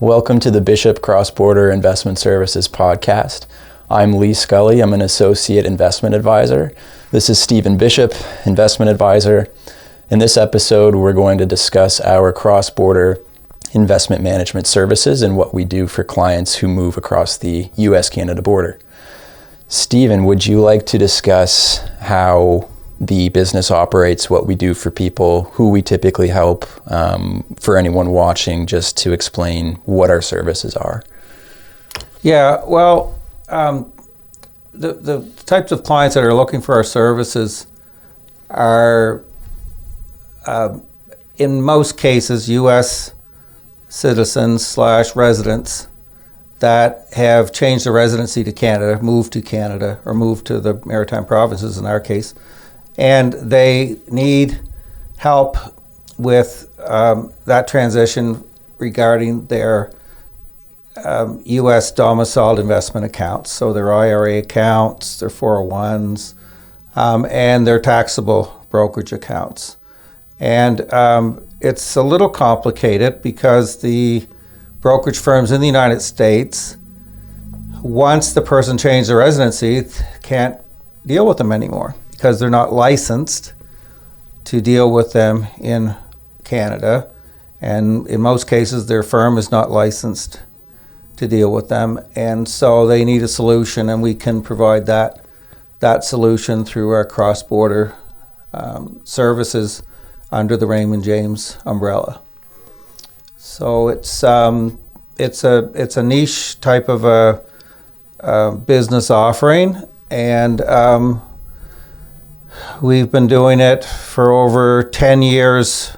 Welcome to the Bishop Cross-Border Investment Services podcast. I'm Lee Scully. I'm an associate investment advisor. This is Stephen Bishop, investment advisor. In this episode, we're going to discuss our cross-border investment management services and what we do for clients who move across the U.S.-Canada border. Stephen, would you like to discuss how the business operates, what we do for people, who we typically help, for anyone watching, just to explain what our services are? Yeah, well, the types of clients that are looking for our services are, in most cases, U.S. citizens / residents that have changed their residency to Canada, moved to Canada, or moved to the Maritime Provinces in our case, and they need help with that transition regarding their U.S. domiciled investment accounts, so their IRA accounts, their 401s, and their taxable brokerage accounts. And it's a little complicated because the brokerage firms in the United States, once the person changed their residency, can't deal with them anymore because they're not licensed to deal with them in Canada. And in most cases, their firm is not licensed to deal with them. And so they need a solution, and we can provide that solution through our cross-border services under the Raymond James umbrella. So it's a niche type of a business offering, and we've been doing it for over 10 years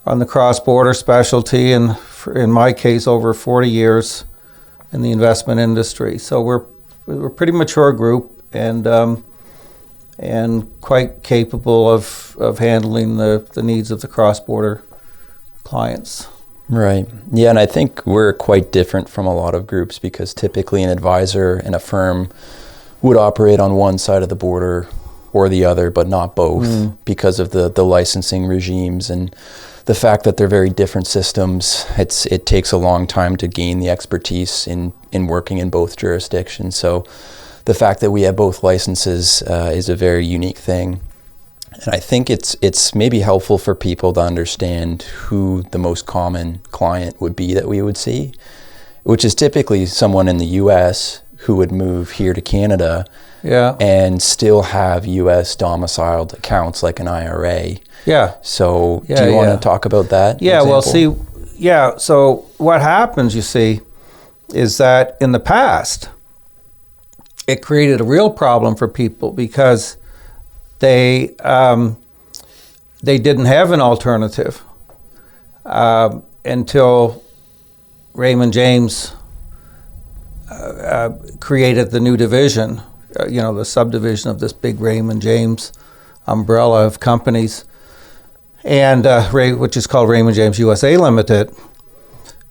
on the cross-border specialty, and in my case, over 40 years in the investment industry. So we're a pretty mature group, and quite capable of handling the needs of the cross-border clients. Right. Yeah, and I think we're quite different from a lot of groups because typically an advisor and a firm would operate on one side of the border or the other, but not both because of the licensing regimes and the fact that they're very different systems. It takes a long time to gain the expertise in working in both jurisdictions. So the fact that we have both licenses is a very unique thing. And I think it's maybe helpful for people to understand who the most common client would be that we would see, which is typically someone in the U.S. who would move here to Canada and still have U.S. domiciled accounts like an IRA. Yeah. So do you want to talk about that? Yeah, well, so what happens, you see, is that in the past, it created a real problem for people because they didn't have an alternative until Raymond James created the new division, the subdivision of this big Raymond James umbrella of companies, and which is called Raymond James USA Limited.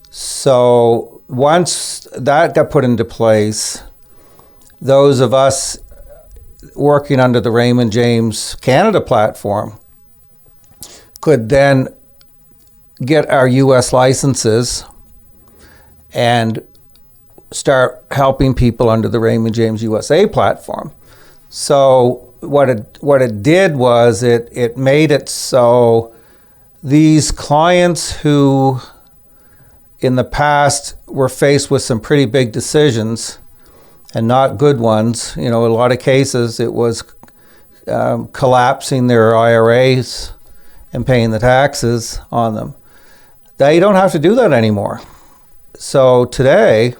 So once that got put into place, those of us working under the Raymond James Canada platform could then get our U.S. licenses and start helping people under the Raymond James USA platform. So what it did was it made it so these clients who in the past were faced with some pretty big decisions and not good ones, a lot of cases it was collapsing their IRAs and paying the taxes on them. They don't have to do that anymore. So today,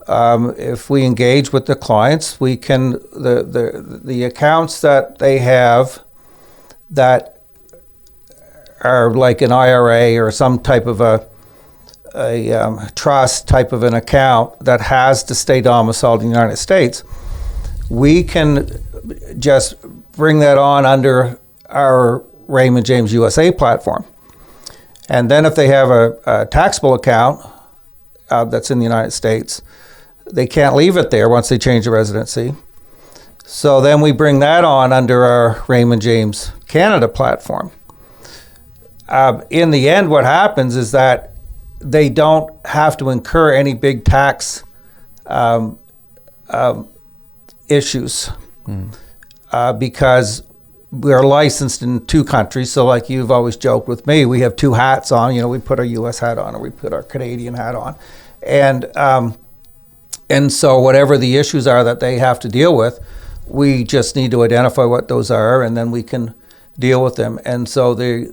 if we engage with the clients, we can the accounts that they have that are like an IRA or some type of a trust type of an account that has to stay domiciled in the United States, we can just bring that on under our Raymond James USA platform. And then if they have a taxable account that's in the United States, they can't leave it there once they change the residency. So then we bring that on under our Raymond James Canada platform. In the end, what happens is that they don't have to incur any big tax issues because we are licensed in 2 countries. So like you've always joked with me, we have 2 hats on. We put our U.S. hat on or we put our Canadian hat on. And so whatever the issues are that they have to deal with, we just need to identify what those are, and then we can deal with them. And so the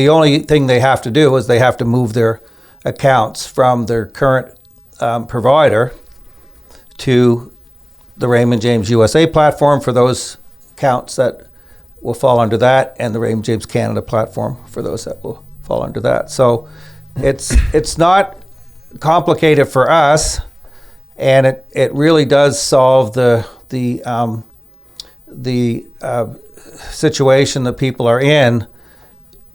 only thing they have to do is they have to move their accounts from their current provider to the Raymond James USA platform for those accounts that will fall under that, and the Raymond James Canada platform for those that will fall under that. So it's not complicated for us, and it really does solve the situation that people are in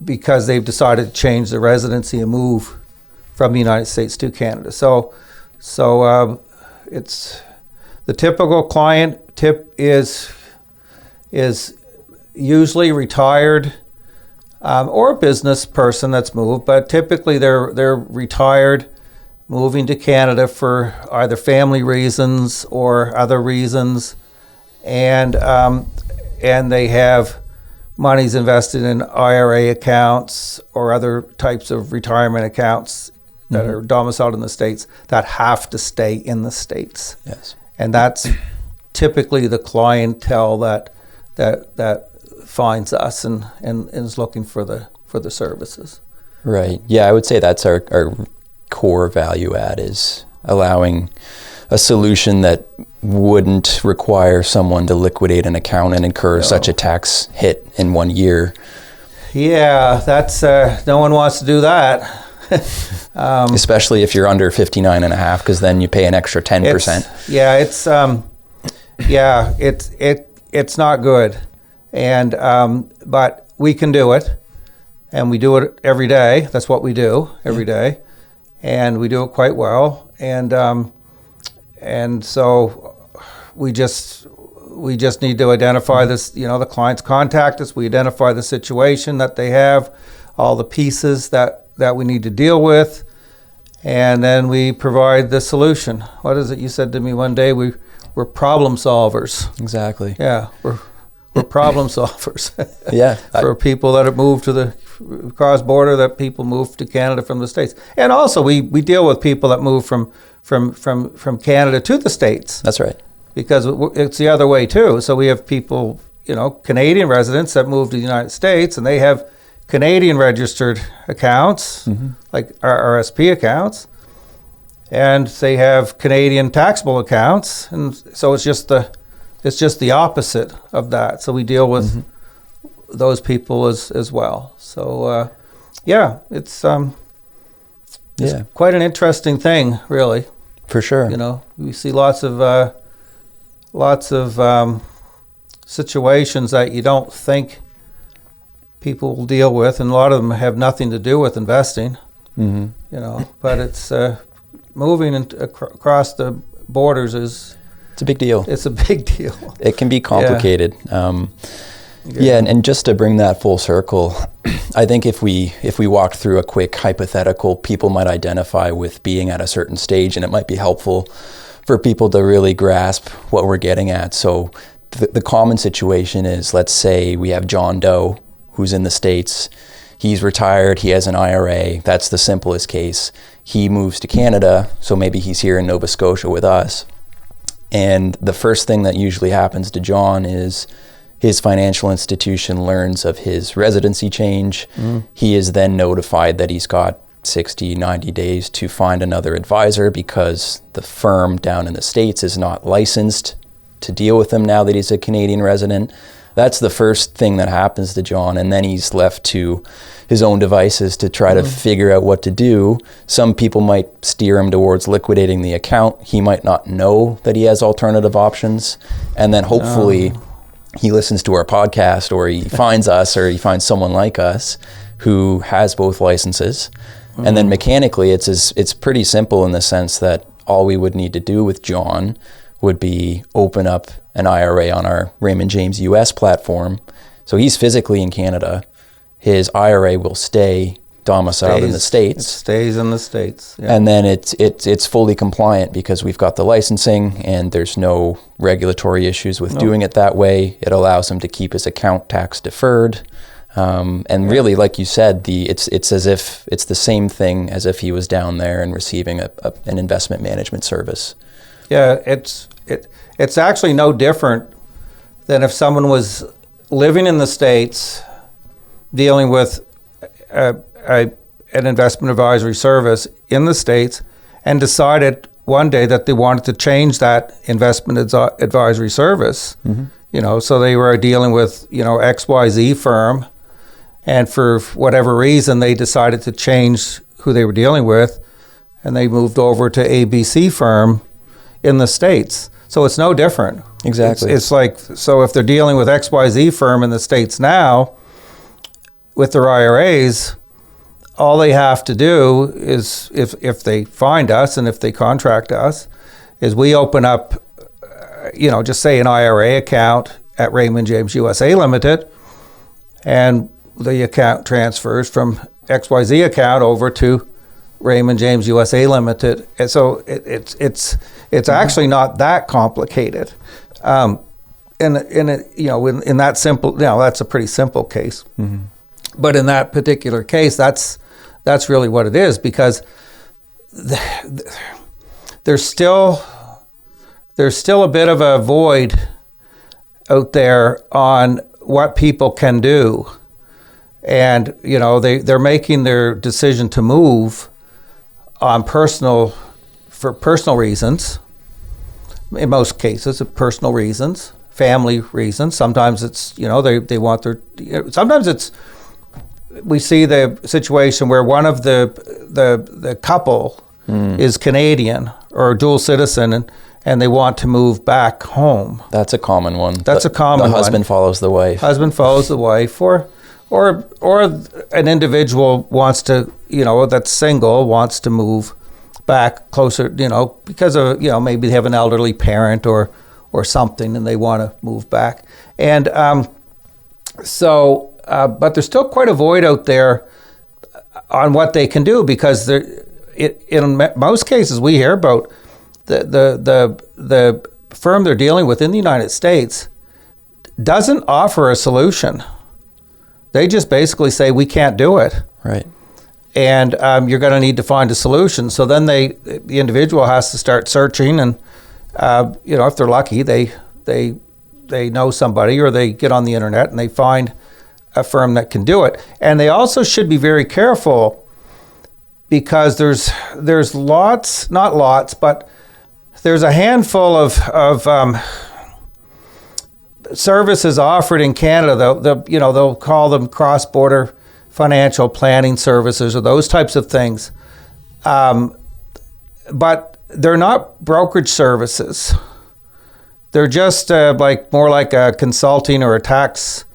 because they've decided to change their residency and move from the United States to Canada. So it's the typical client is usually retired or a business person that's moved, but typically they're retired, moving to Canada for either family reasons or other reasons, and they have monies invested in IRA accounts or other types of retirement accounts that are domiciled in the States that have to stay in the States. Yes. And that's typically the clientele that finds us and is looking for the services. Right. Yeah, I would say that's our core value add, is allowing a solution that wouldn't require someone to liquidate an account and incur such a tax hit in 1 year. Yeah, that's no one wants to do that. Especially if you're under 59 and a half, because then you pay an extra 10%. It's not good. And but we can do it, and we do it every day. That's what we do every day, and we do it quite well. And so we just need to identify this. The clients contact us. We identify the situation that they have, all the pieces that we need to deal with, and then we provide the solution. What is it you said to me one day? We're problem solvers. Exactly. Yeah, we're problem solvers. Yeah. For people that have moved to the cross-border, that people move to Canada from the States. And also we deal with people that move from Canada to the States. That's right. Because it's the other way too. So we have people, Canadian residents that move to the United States, and they have Canadian registered accounts, like RRSP accounts, and they have Canadian taxable accounts, and so it's just the opposite of that. So we deal with those people as well. So it's quite an interesting thing, really. For sure. We see lots of situations that you don't think people will deal with, and a lot of them have nothing to do with investing. But it's moving across the borders it's a big deal. It's a big deal. It can be complicated. And just to bring that full circle, I think if we walked through a quick hypothetical, people might identify with being at a certain stage, and it might be helpful for people to really grasp what we're getting at. So the common situation is, let's say we have John Doe, who's in the States. He's retired, he has an IRA. That's the simplest case. He moves to Canada, so maybe he's here in Nova Scotia with us. And the first thing that usually happens to John is his financial institution learns of his residency change. He is then notified that he's got 60, 90 days to find another advisor because the firm down in the States is not licensed to deal with him now that he's a Canadian resident. That's the first thing that happens to John, and then he's left to his own devices to try to figure out what to do. Some people might steer him towards liquidating the account. He might not know that he has alternative options, and then hopefully he listens to our podcast, or he finds us, or he finds someone like us who has both licenses. And then mechanically, it's pretty simple in the sense that all we would need to do with John would be open up an IRA on our Raymond James US platform. So he's physically in Canada. His IRA will stay domiciled in the States. It stays in the States. Yeah. And then it's fully compliant because we've got the licensing and there's no regulatory issues with doing it that way. It allows him to keep his account tax deferred. And really, like you said, it's as if it's the same thing as if he was down there and receiving an investment management service. Yeah, it's actually no different than if someone was living in the States, dealing with an investment advisory service in the States, and decided one day that they wanted to change that investment advisory service. Mm-hmm. So they were dealing with XYZ firm, and for whatever reason they decided to change who they were dealing with, and they moved over to ABC firm in the States. So it's no different. Exactly. It's like, so if they're dealing with XYZ firm in the States now with their IRAs, all they have to do is, if they find us and if they contract us, is we open up, just say an IRA account at Raymond James USA Limited, and the account transfers from XYZ account over to Raymond James USA Limited. And so it's actually not that complicated. In that simple, that's a pretty simple case. Mm-hmm. But in that particular case, that's really what it is, because there's still a bit of a void out there on what people can do, and they're making their decision to move for personal reasons. In most cases, personal reasons, family reasons. Sometimes it's they want their. Sometimes it's. We see the situation where one of the couple is Canadian or dual citizen, and they want to move back home. That's a common one. That's a common one. The husband follows the wife. Husband follows the wife, or an individual wants to, that's single, wants to move back closer, because of, maybe they have an elderly parent or something, and they want to move back. And but there's still quite a void out there on what they can do, because in most cases we hear about the firm they're dealing with in the United States doesn't offer a solution. They just basically say, we can't do it. Right. And you're going to need to find a solution. So then the individual has to start searching, and if they're lucky, they know somebody, or they get on the internet and they find a firm that can do it. And they also should be very careful, because there's lots, not lots, but there's a handful of services offered in Canada. They'll call them cross-border financial planning services or those types of things. But they're not brokerage services. They're just more like a consulting or a tax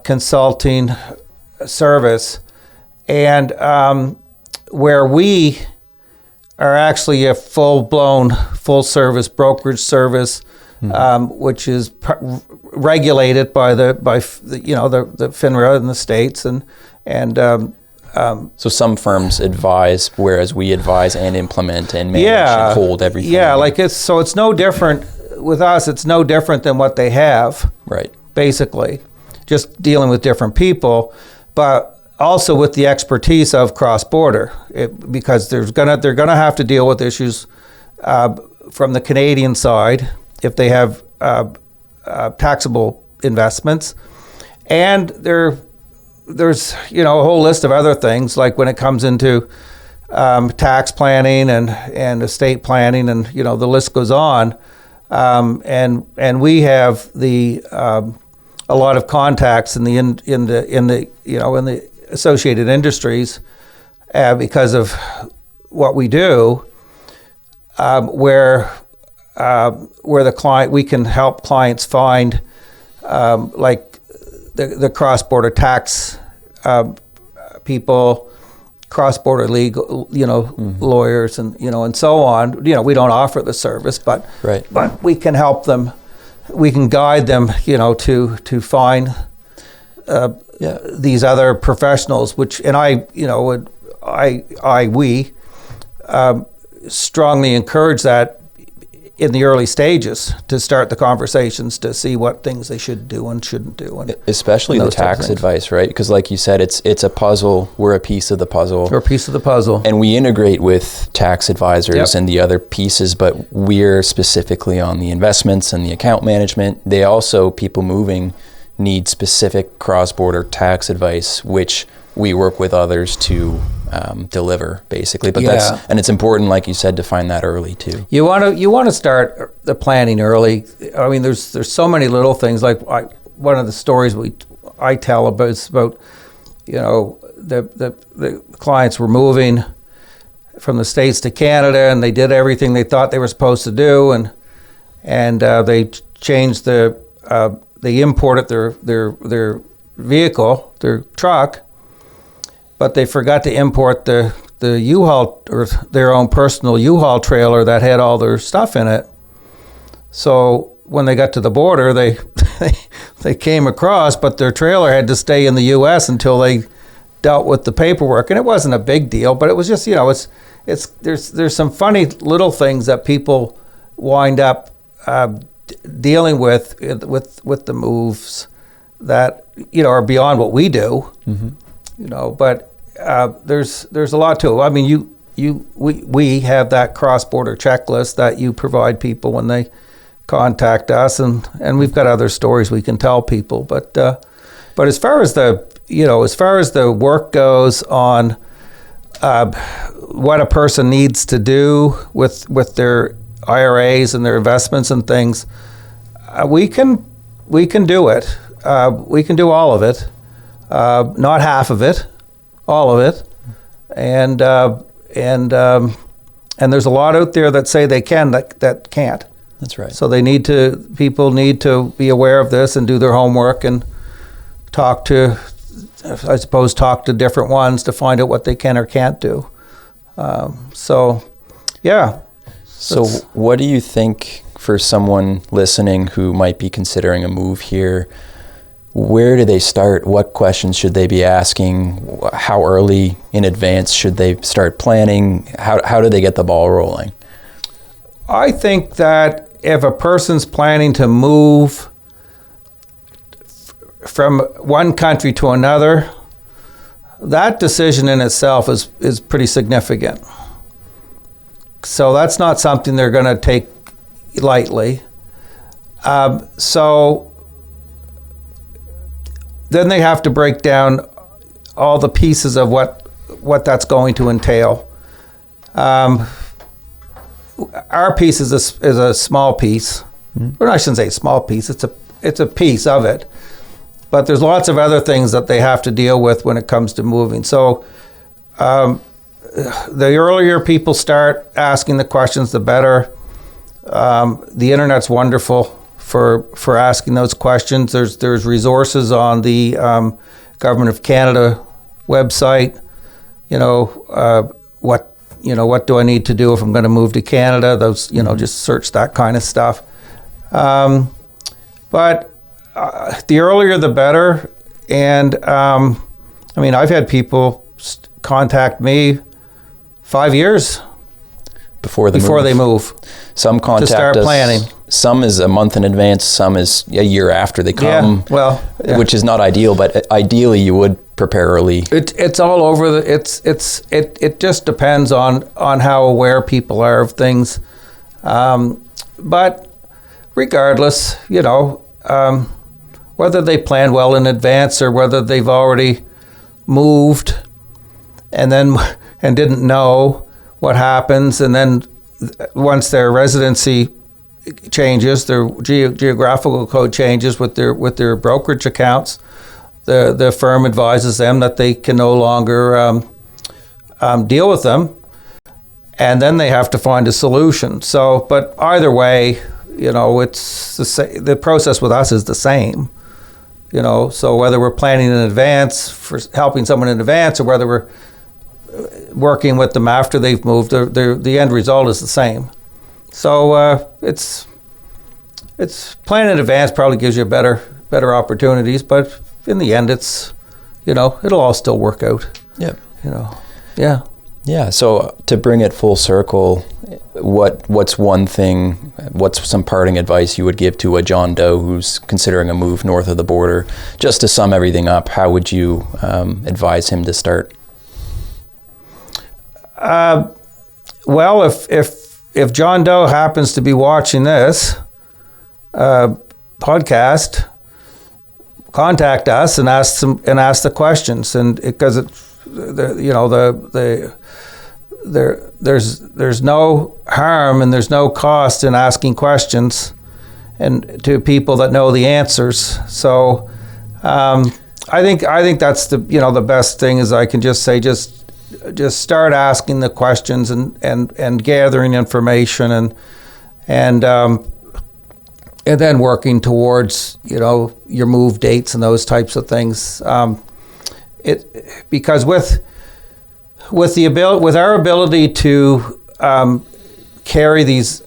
consulting service, and where we are actually a full-blown, full-service brokerage service, which is regulated by the FINRA in the States, and so some firms advise, whereas we advise and implement and manage and hold everything. Yeah, it's no different with us. It's no different than what they have. Right. Basically, just dealing with different people, but also with the expertise of cross-border, because they're gonna have to deal with issues from the Canadian side if they have taxable investments, and there's a whole list of other things, like when it comes into tax planning and estate planning, and the list goes on, and we have a lot of contacts in the associated industries because of what we do, where the client, we can help clients find like the cross-border tax people, cross-border legal, lawyers, and so on. We don't offer the service, but we can help them. We can guide them, to find these other professionals, which, and we strongly encourage that in the early stages to start the conversations to see what things they should do and shouldn't do. And especially the tax advice, right? Because like you said, it's a puzzle. We're a piece of the puzzle. We're a piece of the puzzle. And we integrate with tax advisors and the other pieces, but we're specifically on the investments and the account management. They also, people moving, need specific cross-border tax advice, which we work with others to deliver, basically. But and it's important, like you said, to find that early too. You want to start the planning early. I mean, there's so many little things. Like one of the stories I tell about is about, the clients were moving from the States to Canada, and they did everything they thought they were supposed to do, and they changed they imported their vehicle, their truck, but they forgot to import the U-Haul, or their own personal U-Haul trailer that had all their stuff in it. So when they got to the border, they came across, but their trailer had to stay in the U.S. until they dealt with the paperwork, and it wasn't a big deal, but it was just, there's some funny little things that people wind up dealing with the moves that are beyond what we do. Mm-hmm. But there's a lot to it. I mean, we have that cross-border checklist that you provide people when they contact us, and we've got other stories we can tell people. But as far as the work goes on what a person needs to do with their IRAs and their investments and things, we can do it. We can do all of it. Not half of it, all of it, and there's a lot out there that say they can that can't. That's right. So people need to be aware of this and do their homework and talk to different ones to find out what they can or can't do. So what do you think, for someone listening who might be considering a move here, where do they start? What questions should they be asking? How early in advance should they start planning? How do they get the ball rolling? I think that if a person's planning to move from one country to another, that decision in itself is pretty significant. So that's not something they're going to take lightly. So then they have to break down all the pieces of what that's going to entail. Our piece is a small piece. Mm-hmm. Or I shouldn't say small piece. It's a piece of it. But there's lots of other things that they have to deal with when it comes to moving. So the earlier people start asking the questions, the better. The internet's wonderful for asking those questions. There's resources on the Government of Canada website. What do I need to do if I'm going to move to Canada? Those, just search that kind of stuff. But the earlier the better. And I've had people contact me 5 years before they move. Some contact to start us, planning. Some is a month in advance, some is a year after they come. Which is not ideal, but ideally you would prepare early. It's all over. It just depends on how aware people are of things. But regardless, whether they planned well in advance or whether they've already moved and didn't know what happens, and then once their residency changes, their geographical code changes with their brokerage accounts, the firm advises them that they can no longer deal with them, and then they have to find a solution. So, but either way, it's the process with us is the same. So whether we're planning in advance for helping someone in advance, or whether we're working with them after they've moved, the end result is the same. So it's planning in advance probably gives you better opportunities, but in the end, it's it'll all still work out. Yep. Yeah. Yeah. So to bring it full circle, what's some parting advice you would give to a John Doe who's considering a move north of the border? Just to sum everything up, how would you advise him to start? Well, if John Doe happens to be watching this podcast, contact us and ask the questions, and because there's no harm and there's no cost in asking questions and to people that know the answers. So I think that's the best thing is I can just say just start asking the questions and gathering information and then working towards your move dates and those types of things. Because with our ability to carry these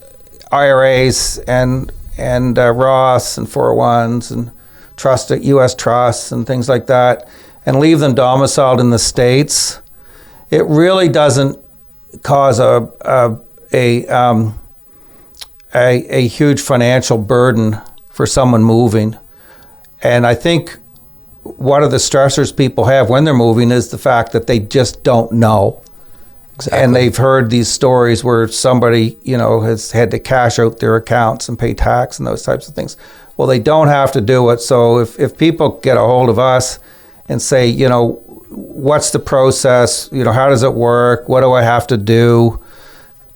IRAs and Roths and 401s and U.S. trusts and things like that, and leave them domiciled in the States, it really doesn't cause a huge financial burden for someone moving. And I think one of the stressors people have when they're moving is the fact that they just don't know. Exactly. And they've heard these stories where somebody, has had to cash out their accounts and pay tax and those types of things. Well, they don't have to do it. So if people get a hold of us and say, what's the process? How does it work? What do I have to do?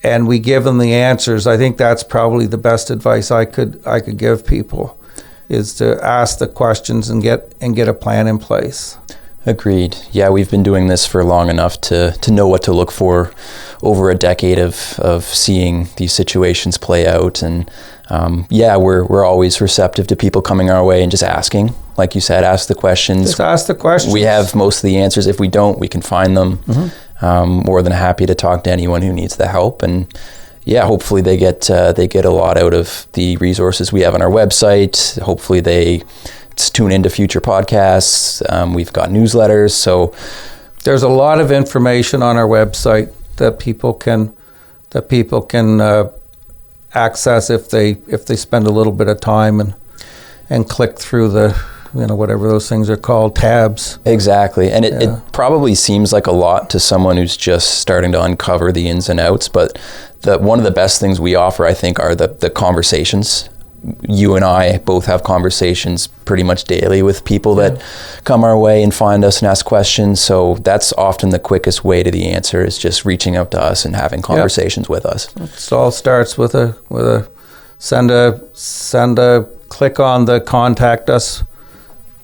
And we give them the answers. I think that's probably the best advice I could give people, is to ask the questions and get a plan in place. Agreed. Yeah, we've been doing this for long enough to know what to look for over a decade of seeing these situations play out. And we're always receptive to people coming our way and just asking. Like you said, ask the questions. Just ask the questions. We have most of the answers. If we don't, we can find them. Mm-hmm. More than happy to talk to anyone who needs the help. And yeah, hopefully they get a lot out of the resources we have on our website. Hopefully they tune into future podcasts. We've got newsletters. So there's a lot of information on our website that people can access if they spend a little bit of time and click through the whatever those things are called, tabs. Exactly. And it probably seems like a lot to someone who's just starting to uncover the ins and outs, but one of the best things we offer, I think, are the conversations. You and I both have conversations pretty much daily with people that come our way and find us and ask questions. So that's often the quickest way to the answer, is just reaching out to us and having conversations with us. It all starts with a send a click on the contact us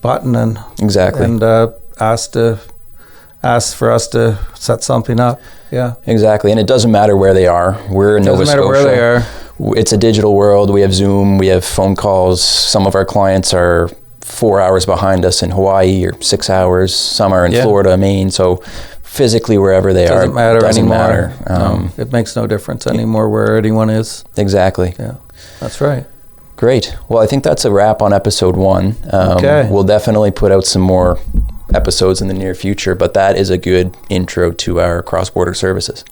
button and ask for us to set something up. Yeah, exactly. And it doesn't matter where they are. We're in Nova Scotia. Doesn't matter where they are. It's a digital world. We have Zoom, we have phone calls. Some of our clients are 4 hours behind us in Hawaii, or 6 hours. Some are in Florida, Maine. So physically, wherever they doesn't are, doesn't matter. No, it makes no difference anymore where anyone is. Exactly. Yeah, that's right. Great. Well, I think that's a wrap on episode 1. Okay. We'll definitely put out some more episodes in the near future, but that is a good intro to our cross-border services.